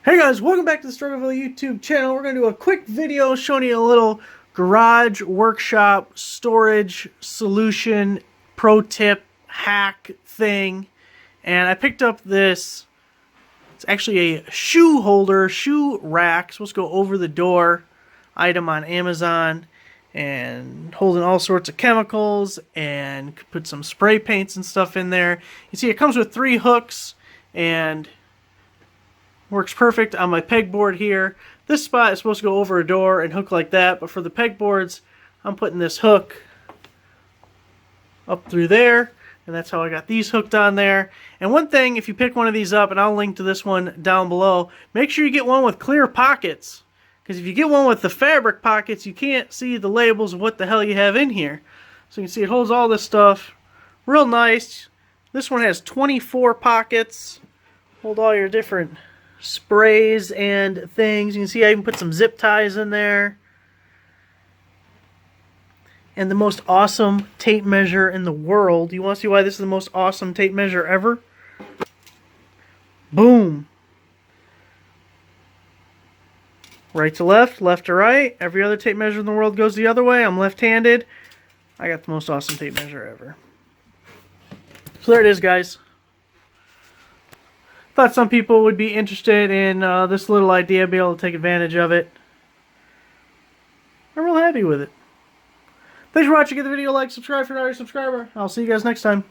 Hey guys, welcome back to the Struggleville YouTube channel. We're going to do a quick video showing you a little garage workshop storage solution pro tip hack thing. And I picked up this, it's actually a shoe holder, shoe rack, supposed to go over the door item on Amazon, and holding all sorts of chemicals, and could put some spray paints and stuff in there. You see it comes with 3 hooks and works perfect on my pegboard here. This spot is supposed to go over a door and hook like that, but for the pegboards, I'm putting this hook up through there, and that's how I got these hooked on there. And one thing, if you pick one of these up, and I'll link to this one down below, make sure you get one with clear pockets, because if you get one with the fabric pockets, you can't see the labels of what the hell you have in here. So you can see it holds all this stuff real nice. This one has 24 pockets, hold all your different sprays and things. You can see I even put some zip ties in there. And the most awesome tape measure in the world. You want to see why this is the most awesome tape measure ever? Boom. Right to left, left to right. Every other tape measure in the world goes the other way. I'm left-handed. I got the most awesome tape measure ever. So there it is, guys. Thought some people would be interested in this little idea, be able to take advantage of it. I'm real happy with it. Thanks for watching. Give the video a like, subscribe if you're not already a subscriber. I'll see you guys next time.